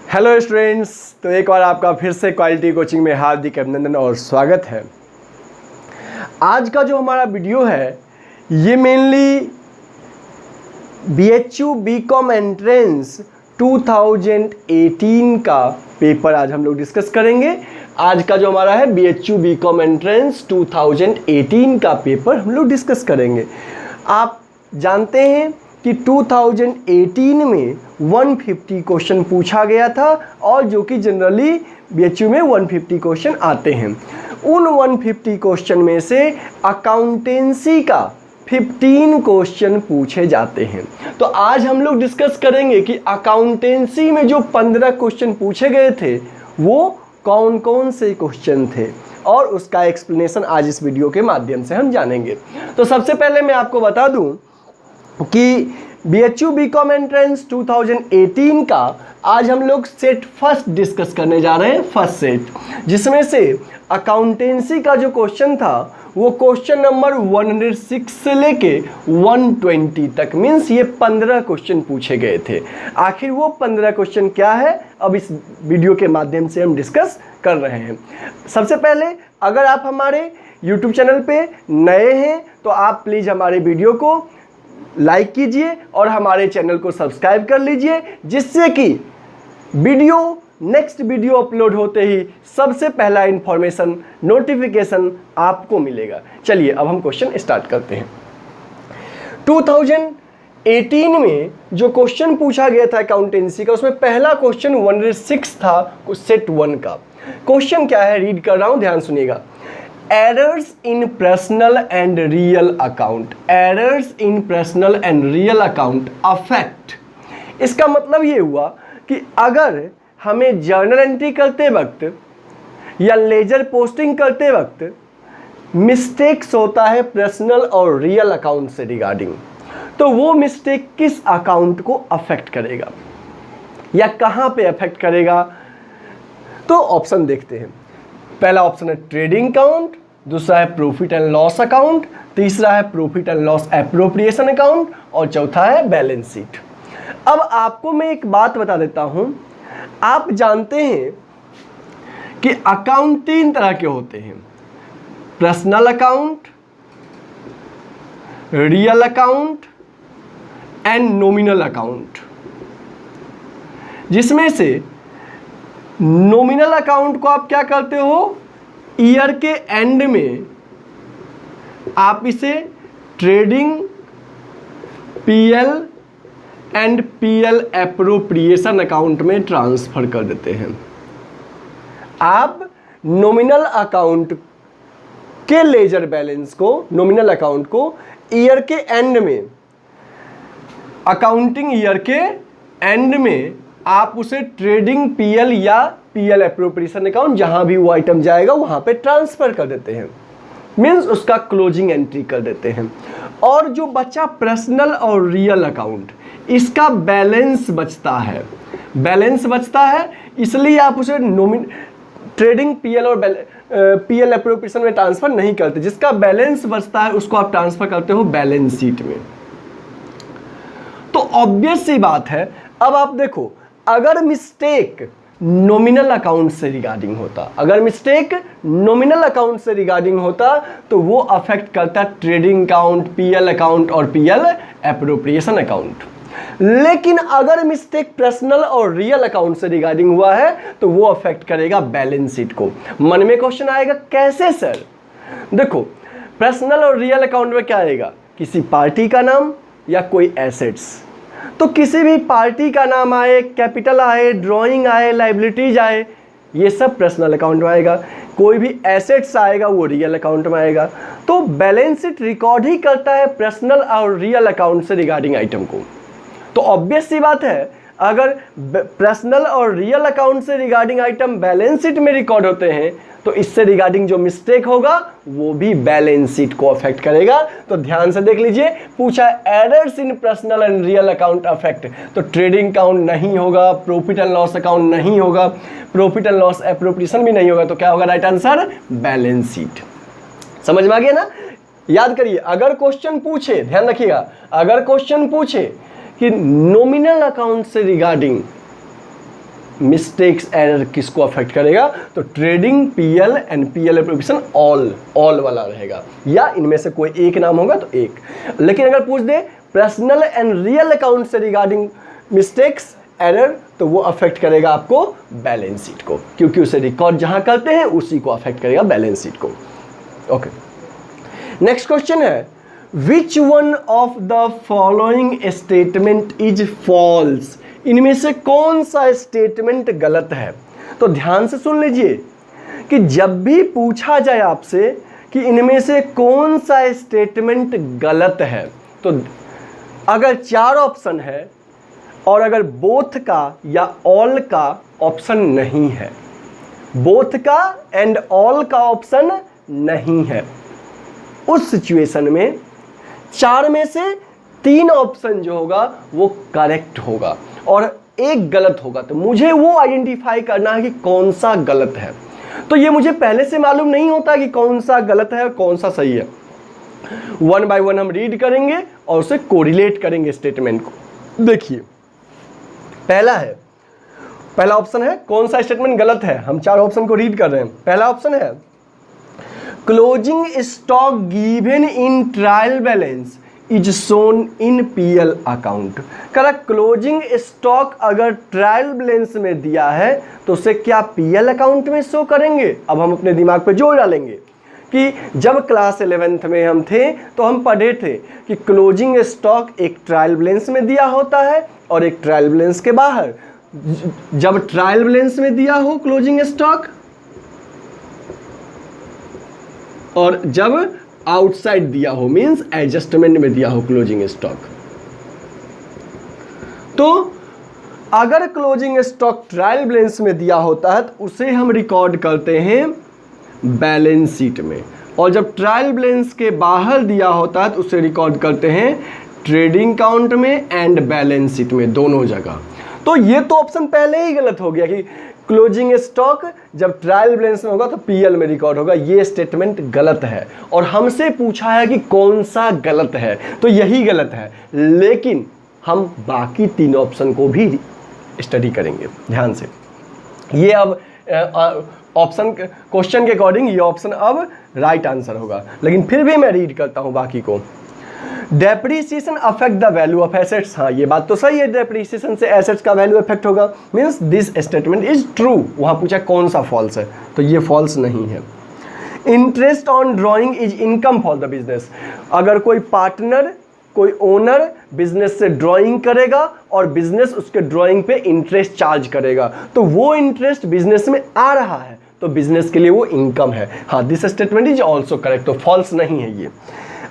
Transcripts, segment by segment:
Hello students, तो एक बार आपका फिर से क्वालिटी कोचिंग में हार्दिक अभिनंदन और स्वागत है। आज का जो हमारा वीडियो है ये मेनली BHU BCom एंट्रेंस 2018 का पेपर आज हम लोग डिस्कस करेंगे। आज का जो हमारा है BHU BCom एंट्रेंस 2018 का पेपर हम लोग डिस्कस करेंगे। आप जानते हैं कि 2018 में 150 क्वेश्चन पूछा गया था और जो कि जनरली BHU में 150 क्वेश्चन आते हैं। उन 150 क्वेश्चन में से अकाउंटेंसी का 15 क्वेश्चन पूछे जाते हैं। तो आज हम लोग डिस्कस करेंगे कि अकाउंटेंसी में जो 15 क्वेश्चन पूछे गए थे वो कौन कौन से क्वेश्चन थे और उसका एक्सप्लेनेशन आज इस वीडियो के माध्यम से हम जानेंगे। तो सबसे पहले मैं आपको बता दूं कि BHU BCom एंट्रेंस 2018 का आज हम लोग सेट फर्स्ट डिस्कस करने जा रहे हैं। फर्स्ट सेट जिसमें से अकाउंटेंसी का जो क्वेश्चन था वो क्वेश्चन नंबर 106 से लेके 120 तक, मीन्स ये 15 क्वेश्चन पूछे गए थे। आखिर वो 15 क्वेश्चन क्या है अब इस वीडियो के माध्यम से हम डिस्कस कर रहे हैं। सबसे पहले अगर आप हमारे YouTube चैनल पे नए हैं तो आप प्लीज़ हमारे वीडियो को लाइक कीजिए और हमारे चैनल को सब्सक्राइब कर लीजिए, जिससे कि नेक्स्ट वीडियो अपलोड होते ही सबसे पहला इंफॉर्मेशन नोटिफिकेशन आपको मिलेगा। चलिए अब हम क्वेश्चन स्टार्ट करते हैं। 2018 में जो क्वेश्चन पूछा गया था अकाउंटेंसी का, उसमें पहला क्वेश्चन 106 था सेट 1 का। क्वेश्चन क्या है रीड कर रहा हूं, ध्यान सुनिएगा। Errors in personal and real account, errors in personal and real account affect. इसका मतलब ये हुआ कि अगर हमें जर्नल एंट्री करते वक्त या लेजर पोस्टिंग करते वक्त मिस्टेक्स होता है पर्सनल और रियल अकाउंट से रिगार्डिंग, तो वो मिस्टेक किस अकाउंट को अफेक्ट करेगा या कहाँ पे अफेक्ट करेगा। तो ऑप्शन देखते हैं। पहला ऑप्शन है ट्रेडिंग अकाउंट, दूसरा है प्रॉफिट एंड लॉस अकाउंट, तीसरा है profit and loss appropriation account और चौथा है बैलेंस शीट। अब आपको मैं एक बात बता देता हूं, आप जानते हैं कि अकाउंट 3 तरह के होते हैं, personal account, real account and nominal account. जिसमें से नॉमिनल अकाउंट को आप क्या करते हो, ईयर के एंड में आप इसे trading PL and PL appropriation account में ट्रांसफर कर देते हैं। आप नॉमिनल अकाउंट के लेजर बैलेंस को, नॉमिनल अकाउंट को ईयर के एंड में, अकाउंटिंग ईयर के एंड में आप उसे ट्रेडिंग PL या PL एप्रोप्रिएशन अकाउंट, जहां भी वो आइटम जाएगा वहां पे ट्रांसफर कर देते हैं, मीन्स उसका क्लोजिंग एंट्री कर देते हैं। और जो बचा पर्सनल और रियल अकाउंट, इसका बैलेंस बचता है, बैलेंस बचता है, इसलिए आप उसे ट्रेडिंग PL और PL एप्रोप्रिएशन में ट्रांसफर नहीं करते। जिसका बैलेंस बचता है उसको आप ट्रांसफर करते हो बैलेंस शीट में। तो ऑब्वियस सी बात है। अब आप देखो, अगर मिस्टेक नॉमिनल अकाउंट से रिगार्डिंग होता, अगर मिस्टेक नॉमिनल अकाउंट से रिगार्डिंग होता तो वो अफेक्ट करता ट्रेडिंग अकाउंट, PL अकाउंट और PL एप्रोप्रिएशन अकाउंट। लेकिन अगर मिस्टेक पर्सनल और रियल अकाउंट से रिगार्डिंग हुआ है तो वो अफेक्ट करेगा बैलेंस शीट को। मन में क्वेश्चन आएगा कैसे सर? देखो, पर्सनल और रियल अकाउंट में क्या आएगा, किसी पार्टी का नाम या कोई एसेट्स। तो किसी भी पार्टी का नाम आए, कैपिटल आए, ड्राइंग आए, लाइबिलिटीज आए, ये सब पर्सनल अकाउंट में आएगा। कोई भी एसेट्स आएगा वो रियल अकाउंट में आएगा। तो बैलेंस शीट रिकॉर्ड ही करता है पर्सनल और रियल अकाउंट से रिगार्डिंग आइटम को। तो ऑब्वियस सी बात है, अगर पर्सनल और रियल अकाउंट से रिगार्डिंग आइटम बैलेंस शीट में रिकॉर्ड होते हैं तो इससे रिगार्डिंग जो मिस्टेक होगा वो भी बैलेंस शीट को अफेक्ट करेगा। तो ध्यान से देख लीजिए, पूछा errors in personal and real account affect, तो ट्रेडिंग अकाउंट नहीं होगा, प्रॉफिट एंड लॉस अकाउंट नहीं होगा, प्रॉफिट एंड लॉस एप्रोप्रिएशन भी नहीं होगा। तो क्या होगा राइट आंसर, बैलेंस शीट। समझ में आ गया ना? याद करिए, अगर क्वेश्चन पूछे, ध्यान रखिएगा, अगर क्वेश्चन पूछे कि नॉमिनल अकाउंट से रिगार्डिंग मिस्टेक्स एरर किसको अफेक्ट करेगा? तो trading PL and PL appropriation all वाला रहेगा, या इनमें से कोई एक नाम होगा तो एक। लेकिन अगर पूछ दे पर्सनल एंड रियल अकाउंट से रिगार्डिंग मिस्टेक्स एरर, तो वो अफेक्ट करेगा आपको बैलेंस शीट को, क्योंकि उसे रिकॉर्ड जहां करते हैं उसी को अफेक्ट करेगा बैलेंस शीट को। ओके, नेक्स्ट क्वेश्चन है which one of the following statement is false? इनमें से कौन सा स्टेटमेंट गलत है? तो ध्यान से सुन लीजिए कि जब भी पूछा जाए आपसे कि इनमें से कौन सा स्टेटमेंट गलत है, तो अगर 4 ऑप्शन है और अगर बोथ का या ऑल का ऑप्शन नहीं है, बोथ का एंड ऑल का ऑप्शन नहीं है, उस सिचुएशन में 4 में से 3 ऑप्शन जो होगा वो करेक्ट होगा और एक गलत होगा। तो मुझे वो आइडेंटिफाई करना है कि कौन सा गलत है। तो ये मुझे पहले से मालूम नहीं होता कि कौन सा गलत है और कौन सा सही है। 1 बाय 1 हम रीड करेंगे और उसे कोरिलेट करेंगे स्टेटमेंट को। देखिए पहला ऑप्शन है कौन सा स्टेटमेंट गलत है। हम 4 ऑप्शन को रीड कर रहे हैं। पहला ऑप्शन है closing stock given in trial balance is shown in PL account. करा क्लोजिंग स्टॉक अगर ट्रायल बैलेंस में दिया है तो उसे क्या पीएल अकाउंट में शो करेंगे? अब हम अपने दिमाग पे जोर डालेंगे कि जब क्लास 11th में हम थे तो हम पढ़े थे कि क्लोजिंग स्टॉक एक ट्रायल बैलेंस में दिया होता है और एक ट्रायल बैलेंस के बाहर। जब ट्रायल बैलेंस में दिया हो क्लोजिंग स्टॉक और जब आउटसाइड दिया हो मींस एडजस्टमेंट में दिया हो क्लोजिंग स्टॉक। तो अगर क्लोजिंग स्टॉक ट्रायल बैलेंस में दिया होता है तो उसे हम रिकॉर्ड करते हैं बैलेंस शीट में, और जब ट्रायल बैलेंस के बाहर दिया होता है तो उसे रिकॉर्ड करते हैं ट्रेडिंग अकाउंट में एंड बैलेंस शीट में, दोनों जगह। तो ये तो ऑप्शन पहले ही गलत हो गया कि क्लोजिंग स्टॉक जब ट्रायल बैलेंस में होगा तो पीएल में रिकॉर्ड होगा। ये स्टेटमेंट गलत है और हमसे पूछा है कि कौन सा गलत है, तो यही गलत है। लेकिन हम बाकी 3 ऑप्शन को भी स्टडी करेंगे ध्यान से। ये अब ऑप्शन क्वेश्चन के अकॉर्डिंग ये ऑप्शन अब राइट आंसर होगा, लेकिन फिर भी मैं रीड करता हूं बाकी को। Depreciation affect the value of assets. हाँ, ये बात तो सही है, डेप्रीसिएशन से एसेट्स का वैल्यू इफेक्ट होगा, means this statement is true. वहां पूछा कौन सा फॉल्स है, तो ये फॉल्स नहीं है। Interest on drawing is income for the business. अगर कोई पार्टनर कोई ओनर बिजनेस से ड्राइंग करेगा और बिजनेस उसके ड्राइंग पे इंटरेस्ट चार्ज करेगा, तो वो इंटरेस्ट बिजनेस में आ रहा है तो बिजनेस के लिए वो इनकम है। हाँ, this statement is also correct, तो फॉल्स नहीं है ये।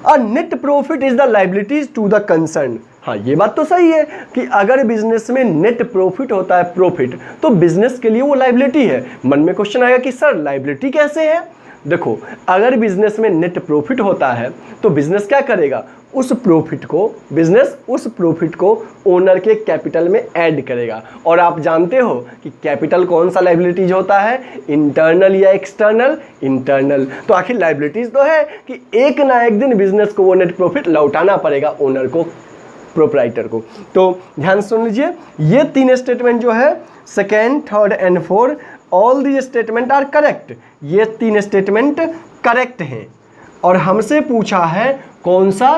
A net profit is the liabilities to the concern. हाँ, ये बात तो सही है कि अगर बिजनेस में नेट प्रॉफिट होता है प्रॉफिट, तो बिजनेस के लिए वो लायबिलिटी है। मन में क्वेश्चन आएगा कि सर लायबिलिटी कैसे है? देखो, अगर बिजनेस में नेट प्रॉफिट होता है तो बिजनेस क्या करेगा, उस प्रॉफिट को ओनर के कैपिटल में ऐड करेगा। और आप जानते हो कि कैपिटल कौन सा लायबिलिटीज होता है, इंटरनल या एक्सटर्नल? इंटरनल। तो आखिर लायबिलिटीज तो है कि एक ना एक दिन बिजनेस को वो नेट प्रॉफिट लौटाना पड़ेगा ओनर को, प्रोप्राइटर को। तो ध्यान सुन लीजिए, ये 3 स्टेटमेंट जो है second, third and fourth, all these statement are correct. ये 3 स्टेटमेंट करेक्ट हैं और हमसे पूछा है कौन सा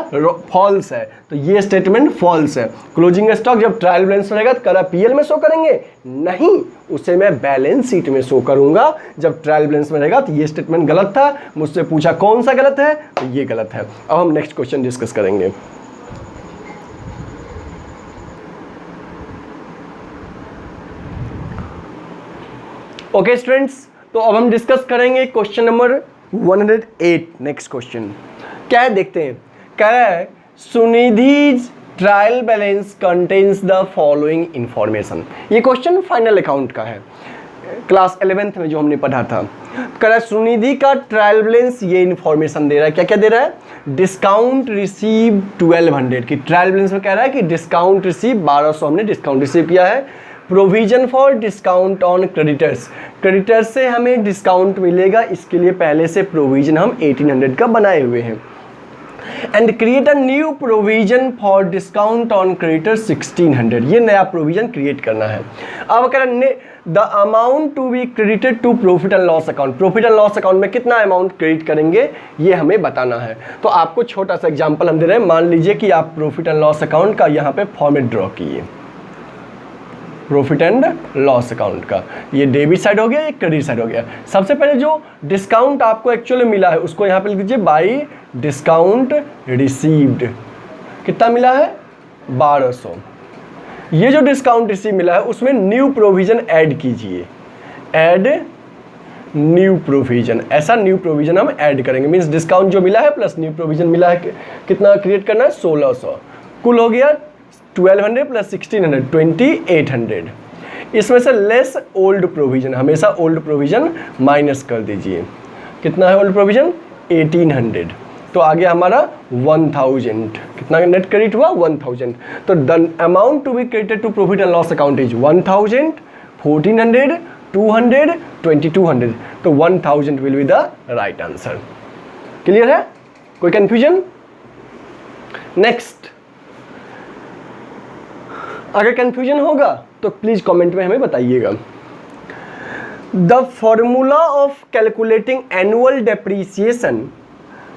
फॉल्स है, तो ये स्टेटमेंट फॉल्स है। क्लोजिंग स्टॉक जब ट्रायल बैलेंस रहेगा तो करा पीएल में शो करेंगे? नहीं, उसे मैं बैलेंस शीट में शो करूंगा जब ट्रायल बैलेंस में रहेगा। तो ये स्टेटमेंट गलत था। मुझसे पूछा कौन सा गलत है, तो ये गलत है। अब हम नेक्स्ट क्वेश्चन डिस्कस करेंगे। ओके स्टूडेंट्स, तो अब हम डिस्कस करेंगे क्वेश्चन नंबर 108। नेक्स्ट क्वेश्चन क्या है देखते हैं। कह रहा है Sunidhi's trial balance contains the following information. ये क्वेश्चन फाइनल अकाउंट का है, क्लास 11th में जो हमने पढ़ा था। कह रहा है सुनिधि का ट्रायल बैलेंस ये इंफॉर्मेशन दे रहा है। क्या क्या दे रहा है? डिस्काउंट रिसीव 1200 की ट्रायल बैलेंस में कह रहा है कि डिस्काउंट रिसीव 1200 हमने डिस्काउंट रिसीव किया है। Provision for discount on creditors, creditors से हमें डिस्काउंट मिलेगा, इसके लिए पहले से प्रोविजन हम 1800 का बनाए हुए हैं। And create a new provision for discount on creditor 1600। ये नया प्रोविजन क्रिएट करना है। अब अगर the amount to be credited to profit and loss account, profit and loss account में कितना अमाउंट क्रेडिट करेंगे ये हमें बताना है। तो आपको छोटा सा एग्जांपल हम दे रहे हैं। मान लीजिए कि आप प्रॉफिट एंड लॉस अकाउंट का यहाँ पे फॉर्मेट ड्रॉ कीजिए, प्रॉफिट एंड लॉस अकाउंट का। ये डेबिट साइड हो गया, ये क्रेडिट साइड हो गया। सबसे पहले जो डिस्काउंट आपको एक्चुअली मिला है उसको यहाँ पे लिख दीजिए बाई डिस्काउंट रिसीव्ड। कितना मिला है? 1200। ये जो डिस्काउंट रिसीव मिला है उसमें न्यू प्रोविजन ऐड कीजिए, ऐड न्यू प्रोविजन। ऐसा न्यू प्रोविजन हम ऐड करेंगे। मीन्स डिस्काउंट जो मिला है प्लस न्यू प्रोविजन मिला है, कितना क्रिएट करना है? 1600। कुल हो गया 1200 प्लस 1600 2800। इसमें से लेस ओल्ड प्रोविजन, हमेशा ओल्ड प्रोविजन माइनस कर दीजिए। कितना है ओल्ड प्रोविजन? 1800। तो आ गया हमारा 1000। कितना नेट क्रेडिट हुआ? 1000। तो the amount to be credited to profit and loss account is 1000, 1400, 200, 2200। तो 1000 will be the right answer. Clear है? कोई कंफ्यूजन? नेक्स्ट, अगर कंफ्यूजन होगा तो प्लीज कमेंट में हमें बताइएगा। The formula of calculating annual depreciation,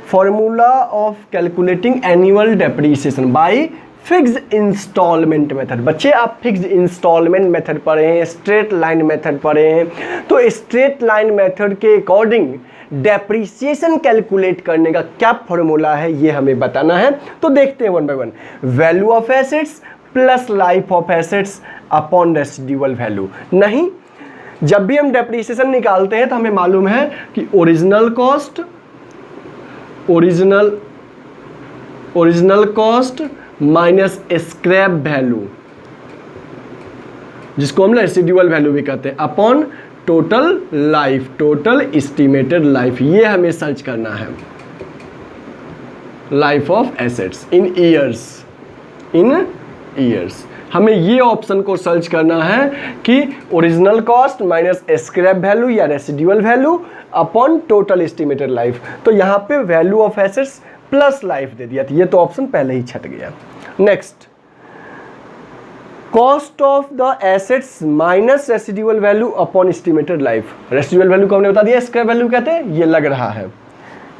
formula of calculating annual depreciation by fixed installment method. बच्चे आप फिक्स्ड इंस्टॉलमेंट मेथड पढ़े हैं, स्ट्रेट लाइन मेथड पढ़े हैं, तो स्ट्रेट लाइन मेथड के अकॉर्डिंग डेप्रीसिएशन कैलकुलेट करने का क्या फॉर्मूला है ये हमें बताना है। तो देखते हैं one by one. Value of assets plus life of assets upon residual value. नहीं, जब भी हम डेप्रीसिएशन निकालते हैं तो हमें मालूम है कि original cost minus scrap value, जिसको हम रेसिडुअल वैल्यू भी कहते हैं, upon total life, total estimated life. ये हमें सर्च करना है। Life of assets in years, हमें ये ऑप्शन को सर्च करना है कि original cost minus scrap value या residual value upon total estimated life. तो यहाँ पे value of assets plus life दे दिया था, ये तो ऑप्शन पहले ही छट गया। Next, cost of the assets minus residual value upon estimated life. Residual value को हमने बता दिया, स्क्रैप वैल्यू कहते हैं, ये लग रहा है,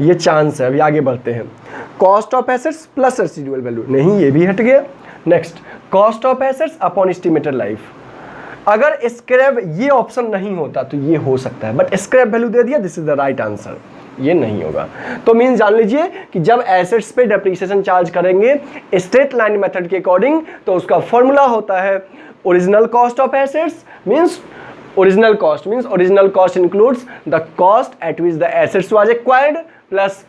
ये चांस है। अभी आगे बढ़ते हैं। Cost of assets plus residual value, नहीं ये भी हट गया। Next, cost of assets upon estimated life. अगर स्क्रैप ये ऑप्शन नहीं होता तो ये हो सकता है, बट स्क्रैप वैल्यू दे दिया, this is the right answer, ये नहीं होगा। तो मीन जान लीजिए कि जब एसेट्स पे डेप्रीसिएशन चार्ज करेंगे स्ट्रेट लाइन मेथड के अकॉर्डिंग तो उसका फॉर्मूला होता है original cost of assets means original cost includes the cost at which the assets was acquired plus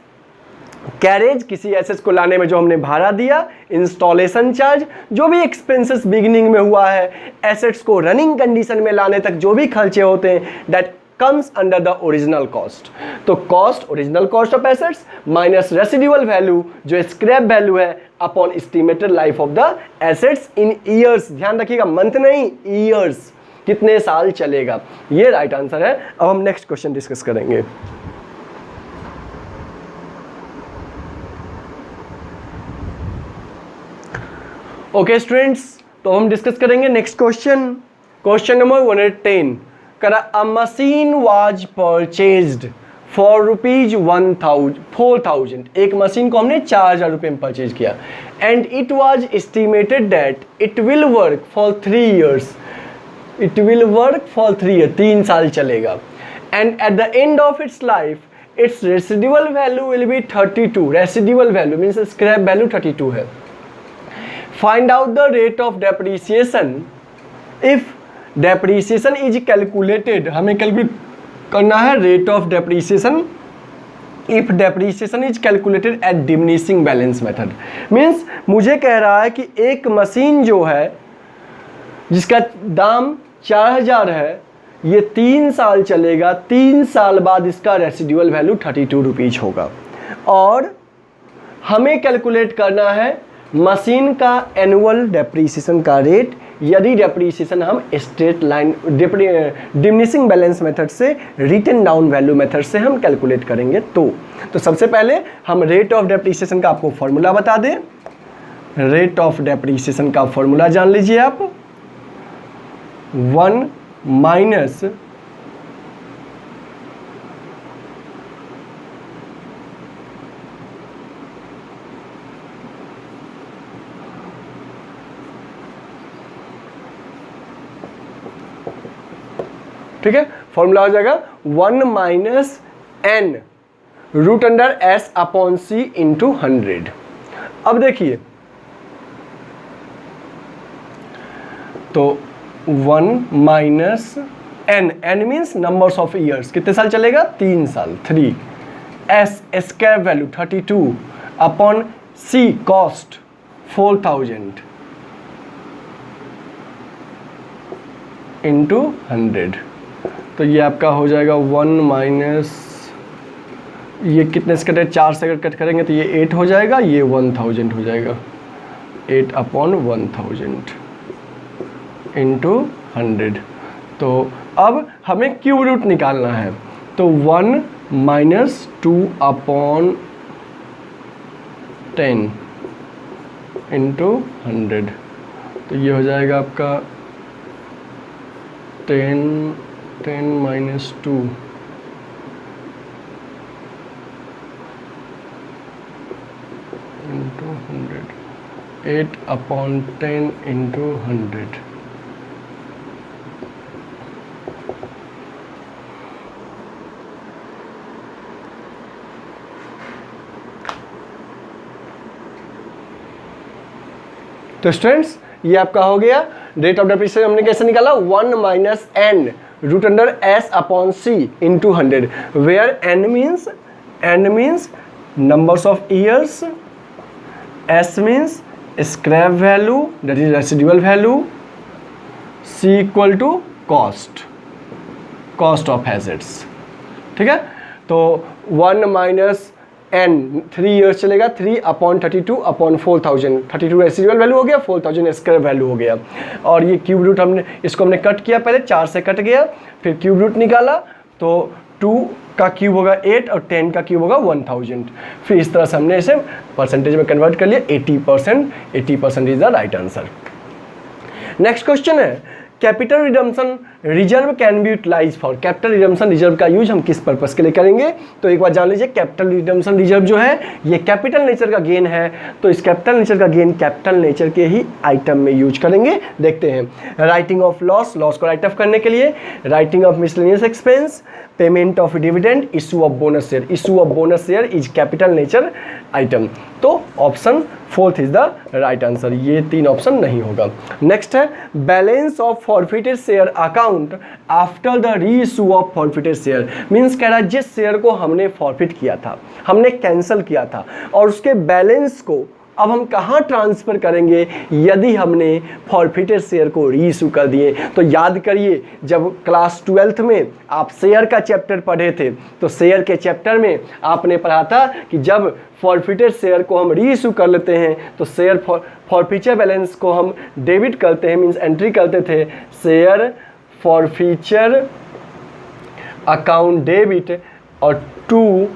carriage, किसी एसेट्स को लाने में जो हमने भाड़ा दिया, इंस्टॉलेशन चार्ज, जो भी एक्सपेंसेस बिगिनिंग में हुआ है, एसेट्स को रनिंग कंडीशन में लाने तक जो भी खर्चे होते हैं, that comes under the original cost। तो cost original cost of assets minus residual value जो स्क्रैप वैल्यू है upon estimated life of the assets in years. ध्यान रखिएगा, मंथ नहीं, ईयर्स, कितने साल चलेगा, ये राइट आंसर है। अब हम नेक्स्ट क्वेश्चन डिस्कस करेंगे। ओके स्टूडेंट्स, तो हम डिस्कस करेंगे next question. Question number 110। A machine was purchased for rupees 4,000। एक मशीन को हमने 4,000 रुपये में परचेज किया and it was estimated that it will work for 3 years। It will work for 3 years, 3 साल चलेगा and at the end of its life its residual value will be 32। residual value means scrap value 32 है। Find out the rate of depreciation if depreciation is calculated. हमें calculate करना है rate of depreciation if depreciation is calculated at diminishing balance method. Means मुझे कह रहा है कि एक मशीन जो है जिसका दाम 4,000 है, ये 3 साल चलेगा, 3 साल बाद इसका रेसिडुअल वैल्यू 32 रुपीज होगा और हमें कैलकुलेट करना है मशीन का एनुअल डेप्रीसिएशन का रेट यदि डेप्रीसिएशन हम straight line diminishing balance method से रिटन डाउन वैल्यू मेथड से हम कैलकुलेट करेंगे तो सबसे पहले हम रेट ऑफ डेप्रीसिएशन का आपको फॉर्मूला बता दें। रेट ऑफ डेप्रीसिएशन का फॉर्मूला जान लीजिए आप, 1 माइनस ठीक है, फॉर्मूला हो जाएगा 1 minus n root under s upon c into 100। अब देखिए तो 1 minus n, n means numbers of years, कितने साल चलेगा, 3 साल, 3, s square value 32 upon c cost 4000 into 100। तो ये आपका हो जाएगा 1 माइनस, ये कितने से कटे, 4 से अगर कट करेंगे तो ये 8 हो जाएगा, ये 1000 हो जाएगा, 8 अपॉन 1000 इंटू 100। तो अब हमें क्यूब रूट निकालना है, तो 1 माइनस 2 अपॉन 10 इंटू 100, तो ये हो जाएगा आपका 10 माइनस 2 इंटू 100, 8 अपॉन 10 इंटू 100। तो स्टूडेंट्स ये आपका हो गया रेट ऑफ डेप्रिसिएशन। हमने कैसे निकाला, 1 minus n root under s upon c into 100, where n means numbers of years, s means scrap value that is residual value, c equal to cost of assets. ठीक है, तो 1 minus N 3 years चलेगा, 3 upon 32 upon 4000, 32 residual value हो गया, 4000 square value हो गया। और ये क्यूब रूट इसको हमने कट किया, पहले 4 से कट गया, फिर क्यूब रूट निकाला, तो 2 का क्यूब होगा 8 और 10 का क्यूब होगा 1000। फिर इस तरह से हमने इसे परसेंटेज में कन्वर्ट कर लिया, 80% is the right answer. Next question है capital redemption reserve can be utilise for. Capital redemption reserve का यूज हम किस पर्पस के लिए करेंगे, तो एक बार जान लीजिए कैपिटल रिडम्पशन रिजर्व जो है ये कैपिटल नेचर का गेन है, तो इस कैपिटल नेचर का गेन कैपिटल नेचर के ही आइटम में यूज करेंगे। देखते हैं, राइटिंग ऑफ लॉस को राइट ऑफ करने के लिए, writing off miscellaneous expense, payment of dividend, issue of bonus share is capital nature item. तो option 4 is the right answer, ये 3 ऑप्शन नहीं होगा। नेक्स्ट है balance of forfeited share account after the reissue of forfeited share. Means कह रहा है जिस share को हमने फॉरफिट किया था, हमने कैंसिल किया था, और उसके बैलेंस को अब हम कहाँ ट्रांसफ़र करेंगे यदि हमने फॉरफिटेड शेयर को री इशू कर दिए। तो याद करिए, जब क्लास 12th में आप शेयर का चैप्टर पढ़े थे, तो शेयर के चैप्टर में आपने पढ़ा था कि जब फॉरफिटेड शेयर को हम री इशू कर लेते हैं तो शेयर फॉरफीचर बैलेंस को हम डेबिट करते हैं, मीन्स एंट्री करते थे शेयर फॉरफीचर अकाउंट डेबिट और टू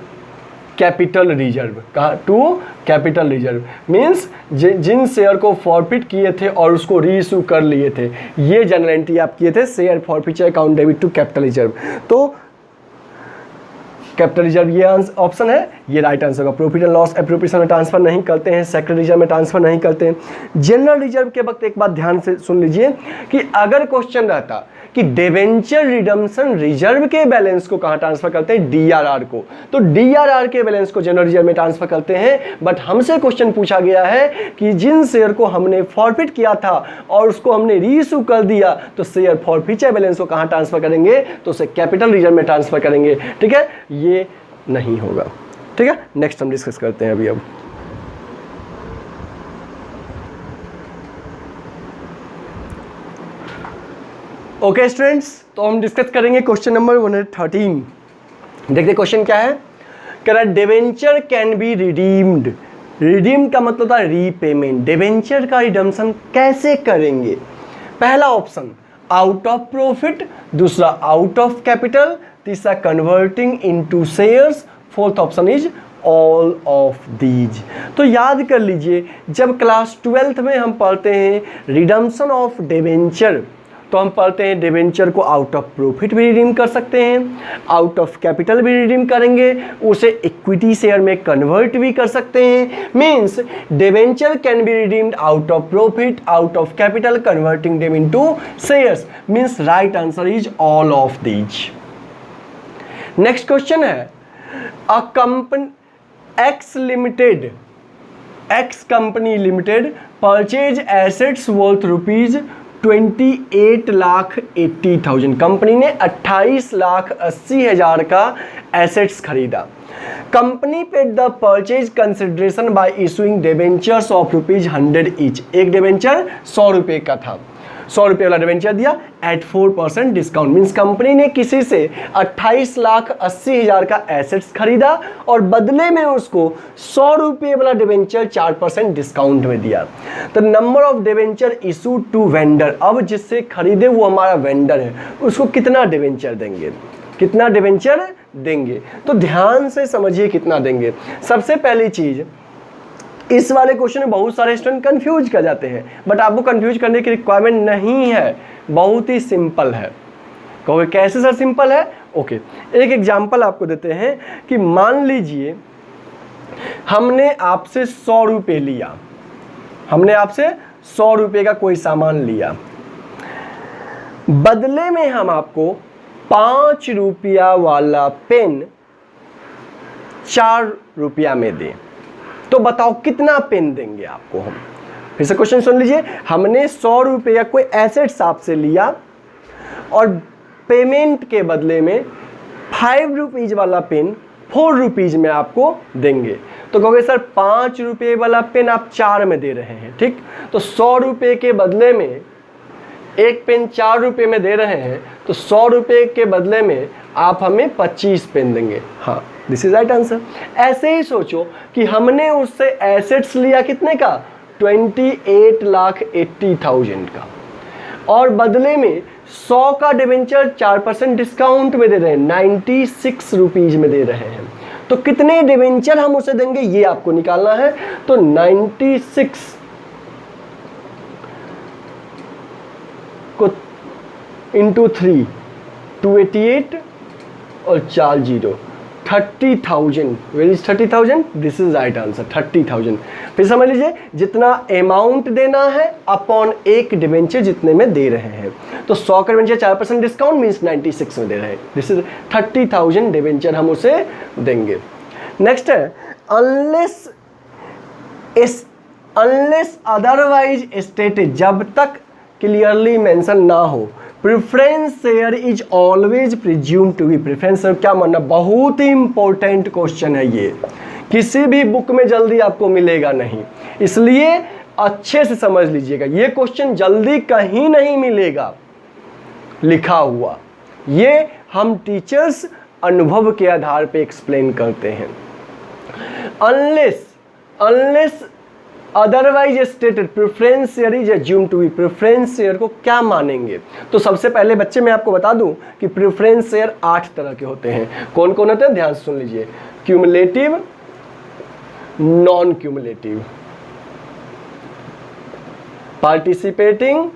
कैपिटल रिजर्व। कहा टू कैपिटल रिजर्व मीन्स जिन शेयर को फॉरफिट किए थे और उसको री इशू कर लिए थे, ये जनरल एंट्री आप किए थे share forfeiture account debit to capital reserve. तो कैपिटल रिजर्व ये ऑप्शन है, ये राइट आंसर होगा। प्रॉफिट एंड लॉस एप्रोप्रिएशन में ट्रांसफर नहीं करते हैं, सेक्रेटरी रिजर्व में ट्रांसफर नहीं करते हैं। जनरल रिजर्व के वक्त एक बात ध्यान से सुन लीजिए कि अगर क्वेश्चन रहता कि डिवेंचर रिडम्पशन रिजर्व के बैलेंस को कहाँ ट्रांसफर करते हैं, डीआरआर को, तो डीआरआर के बैलेंस को जनरल रिजर्व में ट्रांसफर करते हैं। बट हमसे क्वेश्चन पूछा गया है कि जिन शेयर को हमने फॉरफिट किया था और उसको हमने री इशू कर दिया, तो शेयर फॉरफिचर बैलेंस को कहाँ ट्रांसफर करेंगे, तो उसे कैपिटल रिजर्व में ट्रांसफर करेंगे। ठीक है, ये नहीं होगा। ठीक है, नेक्स्ट हम डिस्कस करते हैं अभी। अब ओके स्टूडेंट्स, तो हम डिस्कस करेंगे क्वेश्चन नंबर 113। देखते क्वेश्चन क्या है। कह रहा है debenture can be redeemed. Redeem का मतलब था रीपेमेंट। डिवेंचर का रिडम्पशन कैसे करेंगे, पहला ऑप्शन आउट ऑफ प्रॉफिट, दूसरा आउट ऑफ कैपिटल, तीसरा converting into shares, fourth option is all of these. तो याद कर लीजिए, जब क्लास 12th में हम पढ़ते हैं रिडम्पशन ऑफ डिबेंचर, तो हम पढ़ते हैं डिबेंचर को आउट ऑफ प्रॉफिट भी रिडीम कर सकते हैं, आउट ऑफ कैपिटल भी रिडीम करेंगे, उसे इक्विटी शेयर में कन्वर्ट भी कर सकते हैं। Means debenture can be redeemed out of profit, out of capital, converting them into shares. Means right answer is all of these. Next question है, a company X limited, X company limited purchase assets worth rupees 28,80,000। Company ने 28,80,000 का assets खरीदा। Company paid the purchase consideration by issuing debentures of rupees 100 each. एक debenture 100 रुपये का था, 100 रुपये वाला डिबेंचर दिया एट 4% डिस्काउंट। मीन्स कंपनी ने किसी से 28,80,000 का एसेट्स खरीदा और बदले में उसको 100 रुपये वाला डिबेंचर 4% डिस्काउंट में दिया। तो number of debenture issue to vendor, अब जिससे खरीदे वो हमारा वेंडर है, उसको कितना डिबेंचर देंगे, कितना डिबेंचर देंगे। तो ध्यान से समझिए कितना देंगे। सबसे पहली चीज, इस वाले क्वेश्चन में बहुत सारे स्टूडेंट कंफ्यूज कर जाते हैं, बट आपको कंफ्यूज करने की रिक्वायरमेंट नहीं है, बहुत ही सिंपल है। कहोगे कैसे सर सिंपल है? ओके, एक एग्जांपल आपको देते हैं कि मान लीजिए हमने आपसे 100 रुपये लिया, हमने आपसे 100 रुपये का कोई सामान लिया, बदले में हम आपको 5 रुपया वाला पेन 4 रुपया में दें, तो बताओ कितना पेन देंगे आपको हम। फिर से क्वेश्चन सुन लीजिए, हमने 100 रुपये का कोई एसेट्स आपसे लिया और पेमेंट के बदले में 5 रुपीज वाला पेन 4 रुपीज में आपको देंगे। तो कहोगे सर 5 रुपये वाला पेन आप 4 में दे रहे हैं, ठीक, तो 100 रुपये के बदले में एक पेन 4 रुपये में दे रहे हैं, तो 100 रुपये के बदले में आप हमें 25 पेन देंगे। हाँ, दिस इज राइट आंसर। ऐसे ही सोचो कि हमने उससे एसेट्स लिया कितने का, 28,80,000 का, और बदले में 100 का डिबेंचर 4% डिस्काउंट में दे रहे हैं, 96 रुपीज में दे रहे हैं। तो कितने डिबेंचर हम उसे देंगे ये आपको निकालना है। तो 96 को इंटू 3 288 और 4 0 30,000। Where is 30,000? This is right answer 30,000। फिर समझ लीजिए जितना अमाउंट देना है अपॉन एक डिबेंचर जितने में दे रहे हैं। तो 100 का डिबेंचर 4% डिस्काउंट मीन्स 96 में दे रहे हैं। दिस इज 30,000 डिबेंचर हम उसे देंगे। नेक्स्ट है अनलेस अदरवाइज स्टेटेड, जब तक क्लियरली मेंशन ना हो, preference share is always presume to be. Preference share क्या मानना, बहुत ही इंपॉर्टेंट क्वेश्चन है ये, किसी भी बुक में जल्दी आपको मिलेगा नहीं, इसलिए अच्छे से समझ लीजिएगा। ये क्वेश्चन जल्दी कहीं नहीं मिलेगा लिखा हुआ, ये हम टीचर्स अनुभव के आधार पे एक्सप्लेन करते हैं। Unless otherwise stated preference share is assume to be. Preference share को क्या मानेंगे? तो सबसे पहले बच्चे मैं आपको बता दूं कि प्रेफरेंस शेयर 8 तरह के होते हैं। कौन कौन होते हैं ध्यान से सुन लीजिए। Cumulative, non cumulative, participating,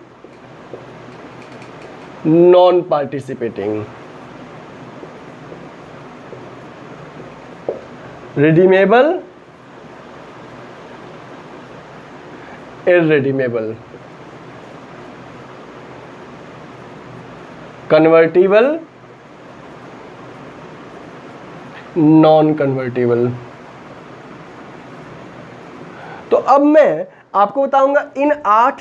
non participating, redeemable, irredeemable, convertible, non convertible. तो अब मैं आपको बताऊंगा इन 8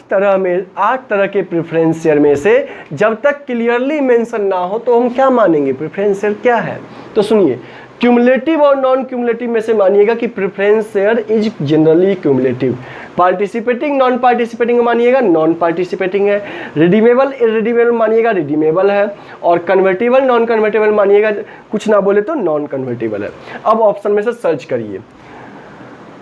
तरह के प्रेफरेंस शेयर में से जब तक क्लियरली मेंशन ना हो तो हम क्या मानेंगे, प्रेफरेंस शेयर क्या है। तो सुनिए, क्यूमुलेटिव और नॉन क्यूमुलेटिव में से मानिएगा कि preference share is generally cumulative. Participating, non participating मानिएगा नॉन पार्टिसिपेटिंग है। रिडीमेबल, इररिडीमेबल मानिएगा रिडीमेबल है। और कन्वर्टिबल, नॉन कन्वर्टेबल मानिएगा कुछ ना बोले तो नॉन कन्वर्टेबल है। अब ऑप्शन में से सर्च करिए।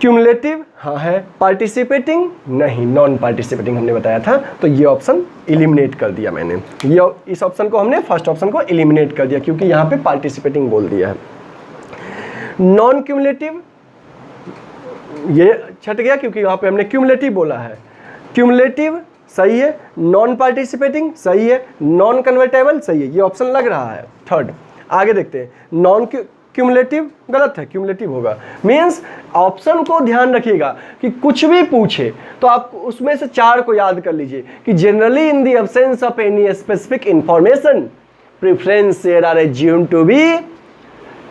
क्यूमुलेटिव हाँ है, पार्टिसिपेटिंग नहीं, नॉन पार्टिसिपेटिंग हमने बताया था, तो ये ऑप्शन एलिमिनेट कर दिया मैंने, ये इस ऑप्शन को हमने फर्स्ट ऑप्शन को एलिमिनेट कर दिया क्योंकि यहाँ पे पार्टिसिपेटिंग बोल दिया है। नॉन क्यूमुलेटिव ये छट गया क्योंकि यहाँ पे हमने क्यूमुलेटिव बोला है। क्यूमुलेटिव सही है, नॉन पार्टिसिपेटिंग सही है, नॉन कन्वर्टेबल सही है, ये ऑप्शन लग रहा है थर्ड। आगे देखते हैं, नॉन क्यूमुलेटिव गलत है, क्यूमुलेटिव होगा। मीन्स ऑप्शन को ध्यान रखिएगा कि कुछ भी पूछे तो आप उसमें से 4 को याद कर लीजिए कि generally in the absence of any specific information preference share are assumed to be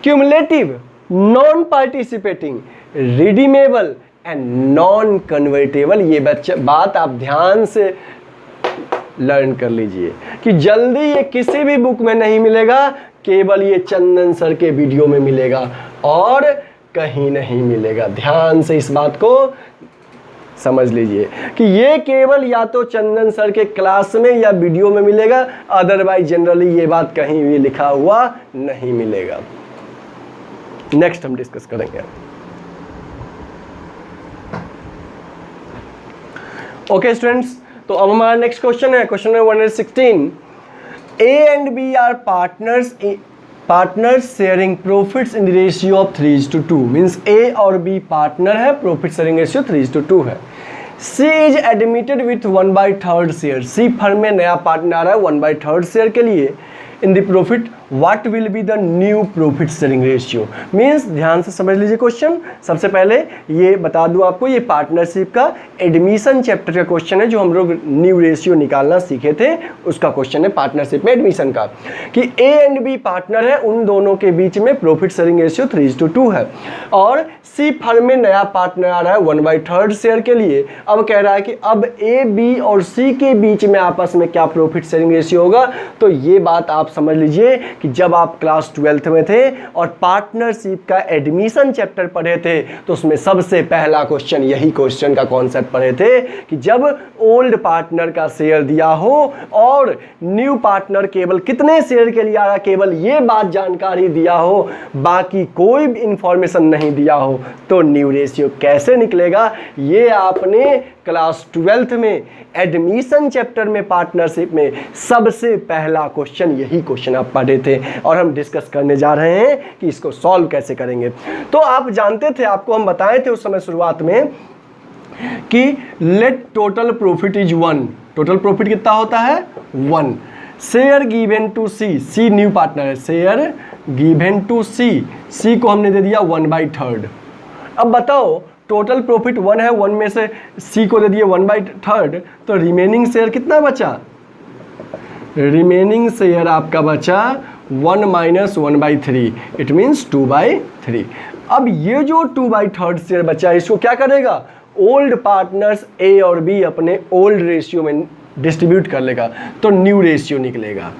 cumulative, non participating, redeemable and non convertible. ये बात आप ध्यान से लर्न कर लीजिए कि जल्दी ये किसी भी बुक में नहीं मिलेगा, केवल ये चंदन सर के वीडियो में मिलेगा और कहीं नहीं मिलेगा। ध्यान से इस बात को समझ लीजिए कि ये केवल या तो चंदन सर के क्लास में या वीडियो में मिलेगा, अदरवाइज जनरली ये बात कहीं भी लिखा हुआ नहीं मिलेगा। नेक्स्ट हम डिस्कस करेंगे। ओके स्टूडेंट्स, तो अब हमारा नेक्स्ट क्वेश्चन है, question number 116। A and B are partners sharing profits in the ratio of 3:2 means A और B पार्टनर है, प्रॉफिट शेयरिंग रेशियो 3:2 है। C is admitted with 1/3 share, C firm में नया partner आ रहा है 1/3 शेयर के लिए। In the profit what will be the new profit sharing ratio. Means ध्यान से समझ लीजिए क्वेश्चन। सबसे पहले ये बता दूं आपको, ये पार्टनरशिप का एडमिशन चैप्टर का क्वेश्चन है जो हम लोग न्यू रेशियो निकालना सीखे थे, उसका क्वेश्चन है पार्टनरशिप में एडमिशन का, कि ए एंड बी पार्टनर है, उन दोनों के बीच में प्रॉफिट शेयरिंग रेशियो 3:2 है और सी फर्म में नया पार्टनर आ रहा है 1/3 शेयर के लिए। अब कह रहा है कि अब ए बी और सी के बीच में आपस में क्या प्रॉफिट शेयरिंग रेशियो होगा। तो ये बात आप समझ लीजिए कि जब आप क्लास 12th में थे और पार्टनरशिप का एडमिशन चैप्टर पढ़े थे तो उसमें सबसे पहला क्वेश्चन यही क्वेश्चन का कॉन्सेप्ट पढ़े थे कि जब ओल्ड पार्टनर का शेयर दिया हो और न्यू पार्टनर केवल कितने शेयर के लिए आ रहा, केवल ये बात जानकारी दिया हो, बाकी कोई इंफॉर्मेशन नहीं दिया हो, तो न्यू रेशियो कैसे निकलेगा। ये आपने क्लास 12th में एडमिशन चैप्टर में पार्टनरशिप में सबसे पहला क्वेश्चन यही क्वेश्चन आप पढ़े थे और हम डिस्कस करने जा रहे हैं कि इसको सॉल्व कैसे करेंगे। तो आप जानते थे, आपको हम बताए थे उस समय शुरुआत में कि let total profit is 1, total profit कितना होता है 1, share given to C, C new partner है, share given to C, C को हमने दे दिया 1/3। अब बताओ टोटल प्रॉफिट 1 है, 1 में से सी को दे दिए 1/3, तो रिमेनिंग शेयर कितना बचा, रिमेनिंग शेयर आपका बचा 1 - 1/3, इट मीन्स 2/3। अब ये जो 2/3 शेयर बचा इसको क्या करेगा, ओल्ड पार्टनर्स ए और बी अपने ओल्ड रेशियो में डिस्ट्रीब्यूट कर लेगा, तो न्यू रेशियो निकलेगा।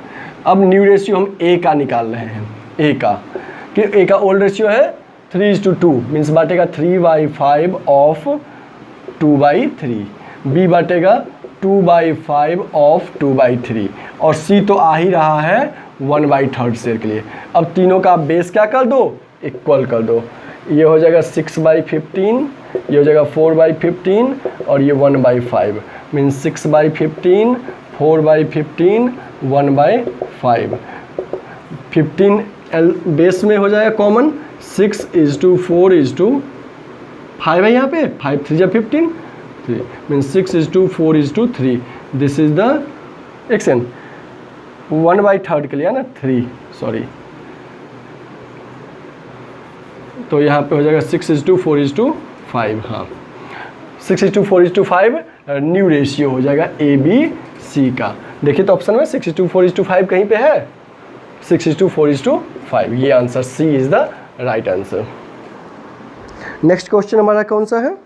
अब न्यू रेशियो हम ए का निकाल रहे हैं, ए का, कि ए का ओल्ड रेशियो है 3:2 मीन्स बांटेगा 3/5 ऑफ 2/3, बी बांटेगा 2/5 ऑफ 2/3 और सी तो आ ही रहा है 1/3 शेयर के लिए। अब तीनों का बेस क्या कर दो, इक्वल कर दो, ये हो जाएगा 6/15, ये हो जाएगा 4/15 और ये 1/5 मीन्स 6/15, 4/15, 1/5। 15 बेस में हो जाएगा कॉमन, 6:4:5 है यहाँ पे, 5 3 15, 3 means 6:4:3। This is the action 1/3 के लिए ना 3, सॉरी, तो यहाँ पे हो जाएगा 6:4:5, हाँ 6:4:5 न्यू रेशियो हो जाएगा ए बी सी का। देखिए तो ऑप्शन में 6:4:5 कहीं पे है, 6:4:5, ये answer C is the right answer. Next question हमारा कौन सा है,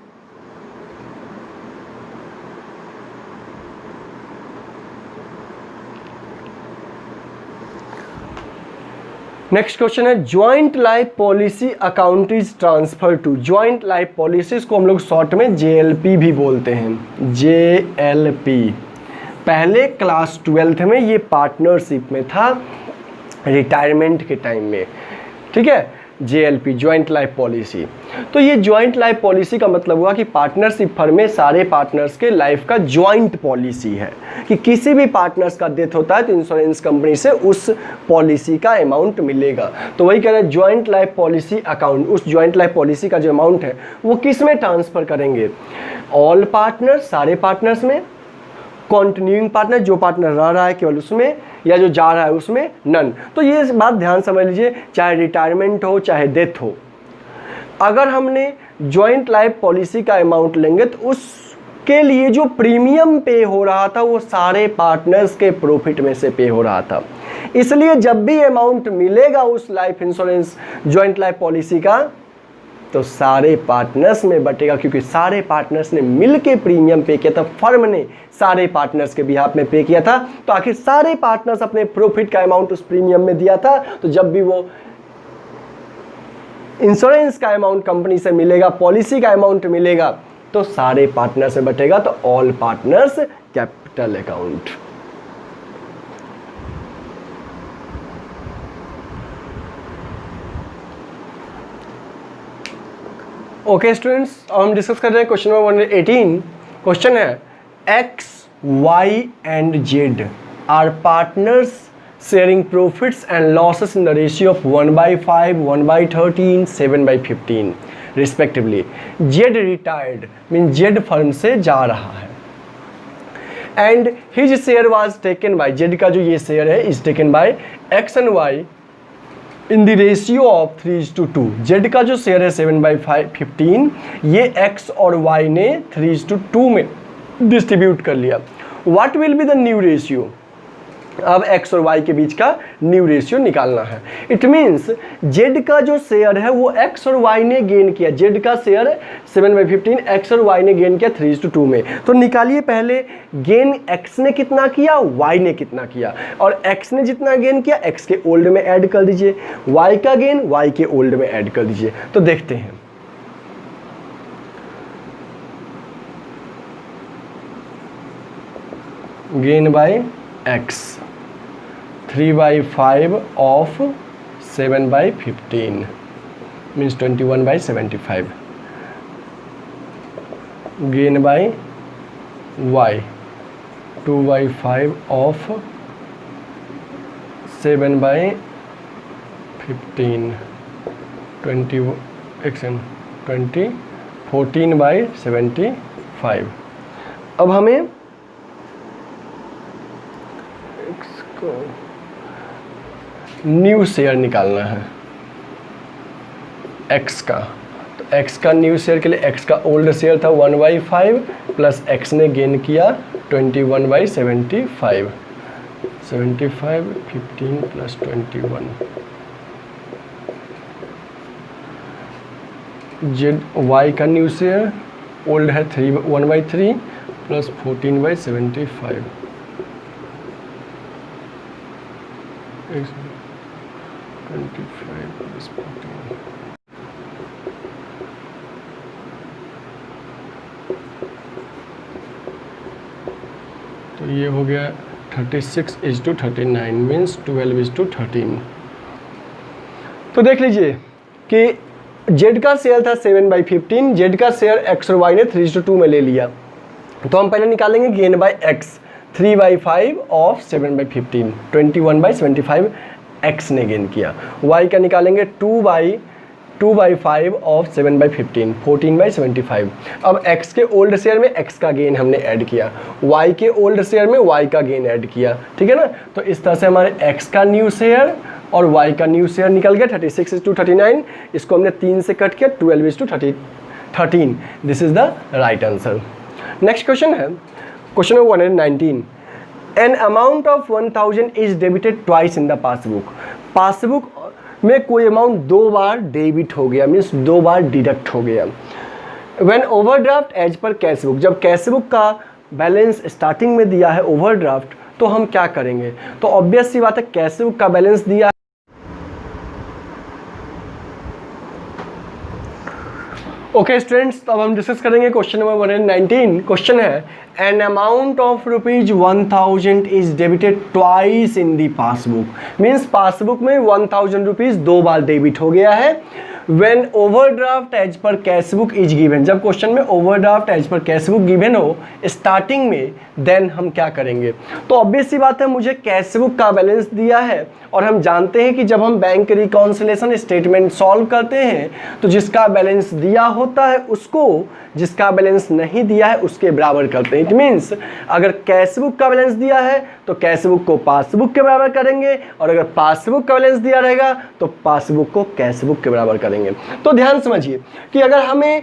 नेक्स्ट क्वेश्चन है joint life policy account is transfer to. Joint life policies को हम लोग शॉर्ट में JLP भी बोलते हैं, JLP। पहले क्लास 12th में ये पार्टनरशिप में था रिटायरमेंट के टाइम में, ठीक है। JLP, joint life policy. तो ये जॉइंट लाइफ पॉलिसी का मतलब हुआ कि पार्टनरशिप फर्म में सारे पार्टनर्स के लाइफ का जॉइंट पॉलिसी है कि किसी भी पार्टनर्स का डेथ होता है तो इंश्योरेंस कंपनी से उस पॉलिसी का अमाउंट मिलेगा। तो वही कह रहे हैं जॉइंट लाइफ पॉलिसी अकाउंट, उस जॉइंट लाइफ पॉलिसी का जो अमाउंट है वो किस में ट्रांसफर करेंगे? ऑल पार्टनर्स, सारे पार्टनर्स में, कॉन्टिन्यूइंग पार्टनर, जो पार्टनर रह रहा है केवल उसमें, या जो जा रहा है उसमें, नन। तो ये बात ध्यान समझ लीजिए, चाहे रिटायरमेंट हो चाहे डेथ हो, अगर हमने जॉइंट लाइफ पॉलिसी का अमाउंट लेंगे तो उसके लिए जो प्रीमियम पे हो रहा था वो सारे पार्टनर्स के प्रॉफिट में से पे हो रहा था। इसलिए जब भी अमाउंट मिलेगा उस life insurance joint life policy का तो सारे पार्टनर्स में बटेगा, क्योंकि सारे पार्टनर्स ने मिलके प्रीमियम पे किया था, फर्म ने सारे पार्टनर्स के बिहाफ में पे किया था। तो आखिर सारे पार्टनर्स अपने प्रॉफिट का अमाउंट उस प्रीमियम में दिया था, तो जब भी वो इंश्योरेंस का अमाउंट कंपनी से मिलेगा, पॉलिसी का अमाउंट मिलेगा, तो सारे पार्टनर से बटेगा, तो all partners capital account. Okay students, अब हम डिस्कस कर रहे हैं क्वेश्चन नंबर 118। क्वेश्चन है X, Y and Z are partners sharing profits and losses in the ratio of 1/5, 1/13, 7/15 respectively. Z retired mean Z firm से जा रहा है and his share was taken by, Z का जो ये शेयर है is taken by X and Y in the ratio of 3:2। Z का जो शेयर है 7/15, ये एक्स और वाई ने 3:2 में डिस्ट्रीब्यूट कर लिया। What will be the new ratio? अब एक्स और वाई के बीच का न्यू रेशियो निकालना है। इट मीन्स जेड का जो शेयर है वो एक्स और वाई ने गेन किया। जेड का शेयर 7/15 एक्स और वाई ने गेन किया 3:2 में। तो निकालिए पहले गेन एक्स ने कितना किया, वाई ने कितना किया, और एक्स ने जितना गेन किया एक्स के ओल्ड में ऐड कर दीजिए, वाई का गेन वाई के ओल्ड में ऐड कर दीजिए। तो देखते हैं gain by X 3/5 of 7/15 means 21/75। Gain by Y 2/5 of 7/15 14/75। अब हमें न्यू शेयर निकालना है एक्स का। तो एक्स का न्यू शेयर के लिए एक्स का ओल्ड शेयर था 1/5 प्लस एक्स ने गेन किया 21/75, 75 15 प्लस 21। जेड वाई का न्यू शेयर ओल्ड है 1/3 प्लस 14/75। 25 plus 14। तो ये हो गया 36:39 मीन्स 12:13। तो देख लीजिए कि जेड का शेयर था 7/15, जेड का शेयर एक्स और वाई ने 3:2 में ले लिया। तो हम पहले निकालेंगे gain by X 3/5 of 7/15 21/75 x ने गेन किया। वाई का निकालेंगे 2/5 ऑफ 7/15 14/75। अब एक्स के ओल्ड शेयर में एक्स का गेन हमने ऐड किया, वाई के ओल्ड शेयर में वाई का गेन ऐड किया, ठीक है ना। तो इस तरह से हमारे एक्स का न्यू शेयर और वाई का न्यू शेयर निकल गया 36:39। इसको हमने 3 से कट किया 12:13। This is the right answer. Next question है question number 119। An amount of 1000 is debited twice in the passbook. Passbook में कोई अमाउंट 2 बार डेबिट हो गया, मीन्स 2 बार डिडक्ट हो गया। When overdraft as per cash book, जब कैश बुक का बैलेंस स्टार्टिंग में दिया है ओवरड्राफ्ट, तो हम क्या करेंगे? तो ऑब्वियस सी बात है कैश बुक का बैलेंस दिया ओके स्टूडेंट्स, तो अब हम डिस्कस करेंगे क्वेश्चन नंबर 119। क्वेश्चन है an amount of ₹1000 is debited twice in the passbook. Means passbook में 1000 रुपीज 2 बार डेबिट हो गया है। When overdraft as per cash book is given, जब क्वेश्चन में overdraft as per cash book given हो starting में, देन हम क्या करेंगे। तो ऑब्वियस सी बात है, मुझे कैश बुक का बैलेंस दिया है और हम जानते हैं कि जब हम बैंक रिकॉन्सिलेशन स्टेटमेंट सॉल्व करते हैं तो जिसका बैलेंस दिया होता है उसको जिसका बैलेंस नहीं दिया है उसके बराबर करते हैं। इट मीन्स अगर कैश बुक का बैलेंस दिया है तो कैश बुक को पासबुक के बराबर करेंगे, और अगर पासबुक का बैलेंस दिया रहेगा तो पासबुक को कैश बुक के बराबर करेंगे। तो ध्यान समझिए कि अगर हमें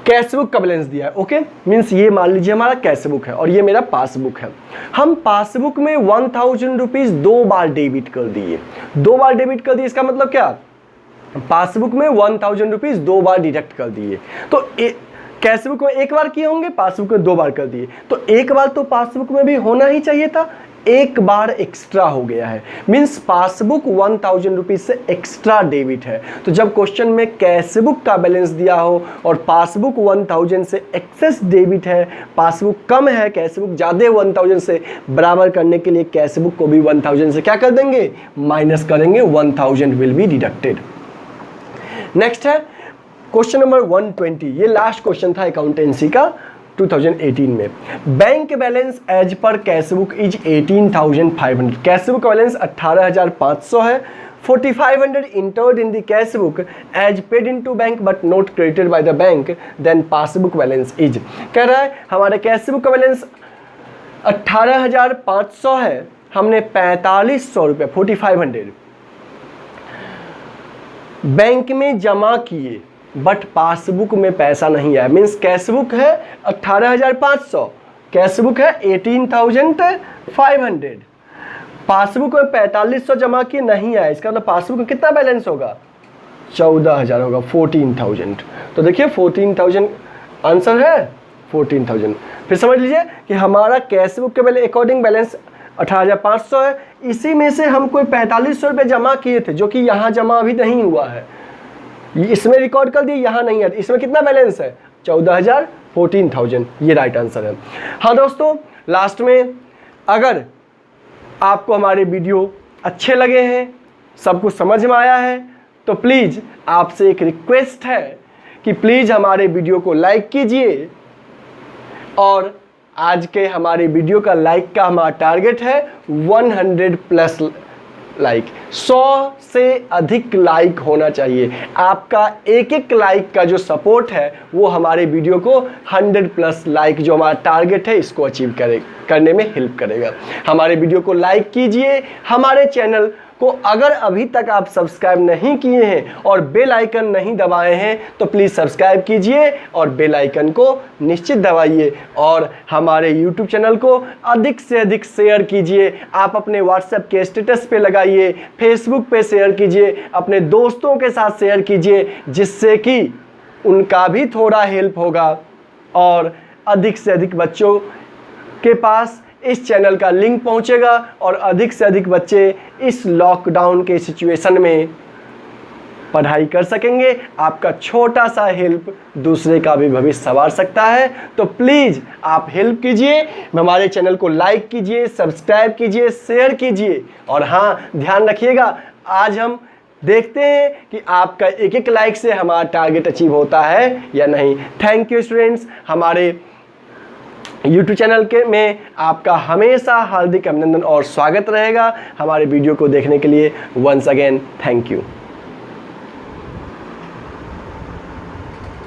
कैश बुक का बैलेंस दिया है, ओके, मीन्स ये मान लीजिए हमारा कैश बुक है और ये मेरा पासबुक है। हम पासबुक में 1000 रुपीज 2 बार डेबिट कर दिए, 2 बार डेबिट कर दिए, इसका मतलब क्या, पासबुक में 1000 रुपीज 2 बार डिडक्ट कर दिए। तो कैश बुक में 1 बार किए होंगे, पासबुक में 2 बार कर दिए, तो 1 बार तो पासबुक में भी होना ही चाहिए था, 1 बार एक्स्ट्रा हो गया है। मीन्स पासबुक 1000 रुपीज से एक्स्ट्रा डेबिट है। तो जब क्वेश्चन में कैश बुक का बैलेंस दिया हो और पासबुक 1000 से एक्सेस डेबिट है, पासबुक कम है, कैश बुक ज़्यादा 1000 से, बराबर करने के लिए कैश बुक को भी 1000 से क्या कर देंगे, माइनस करेंगे, 1000 विल बी डिडक्टेड। नेक्स्ट है क्वेश्चन नंबर 120। ये लास्ट क्वेश्चन था अकाउंटेंसी का 2018 में। Bank balance as per cash book is 18,500। Cash book का बैलेंस 18,500 है। 4,500 entered in the cash book as paid into bank but not credited by the bank, then passbook balance is. कह रहा है हमारे cash book का balance 18,500 है, हमने 4,500 रुपये 4,500 बैंक में जमा किए बट पासबुक में पैसा नहीं आया। मीन्स कैश बुक है 18,500, कैश बुक है 18,500, पासबुक में 4,500 जमा किए, नहीं आया, इसका मतलब पासबुक में कितना बैलेंस होगा, 14,000 होगा, 14,000। तो देखिए 14,000 आंसर है, 14,000। फिर समझ लीजिए कि हमारा कैश बुक के अकॉर्डिंग बैलेंस 18,500 है, इसी में से हम कोई 4,500 रुपये जमा किए थे जो कि यहाँ जमा अभी नहीं हुआ है, इसमें रिकॉर्ड कर दिए, यहाँ नहीं है, इसमें कितना बैलेंस है, 14,000, 14,000, ये राइट आंसर है। हाँ दोस्तों, लास्ट में अगर आपको हमारे वीडियो अच्छे लगे हैं, सब कुछ समझ में आया है, तो प्लीज़ आपसे एक रिक्वेस्ट है कि प्लीज़ हमारे वीडियो को लाइक कीजिए, और आज के हमारे वीडियो का लाइक का हमारा टारगेट है 100+ लाइक, 100 से अधिक लाइक होना चाहिए। आपका एक एक लाइक का जो सपोर्ट है वो हमारे वीडियो को 100+ लाइक जो हमारा टारगेट है इसको अचीव करने में हेल्प करेगा। हमारे वीडियो को लाइक कीजिए, हमारे चैनल को अगर अभी तक आप सब्सक्राइब नहीं किए हैं और बेल आइकन नहीं दबाए हैं तो प्लीज़ सब्सक्राइब कीजिए और बेल आइकन को निश्चित दबाइए, और हमारे YouTube चैनल को अधिक से अधिक शेयर कीजिए। आप अपने WhatsApp के स्टेटस पे लगाइए, Facebook पे शेयर कीजिए, अपने दोस्तों के साथ शेयर कीजिए, जिससे कि उनका भी थोड़ा हेल्प होगा और अधिक से अधिक बच्चों के पास इस चैनल का लिंक पहुंचेगा और अधिक से अधिक बच्चे इस लॉकडाउन के सिचुएशन में पढ़ाई कर सकेंगे। आपका छोटा सा हेल्प दूसरे का भी भविष्य संवार सकता है। तो प्लीज़ आप हेल्प कीजिए, हमारे चैनल को लाइक कीजिए, सब्सक्राइब कीजिए, शेयर कीजिए, और हाँ ध्यान रखिएगा, आज हम देखते हैं कि आपका एक एक लाइक से हमारा टारगेट अचीव होता है या नहीं। Thank you students. हमारे YouTube चैनल के में आपका हमेशा हार्दिक अभिनंदन और स्वागत रहेगा। हमारे वीडियो को देखने के लिए वंस अगेन थैंक यू।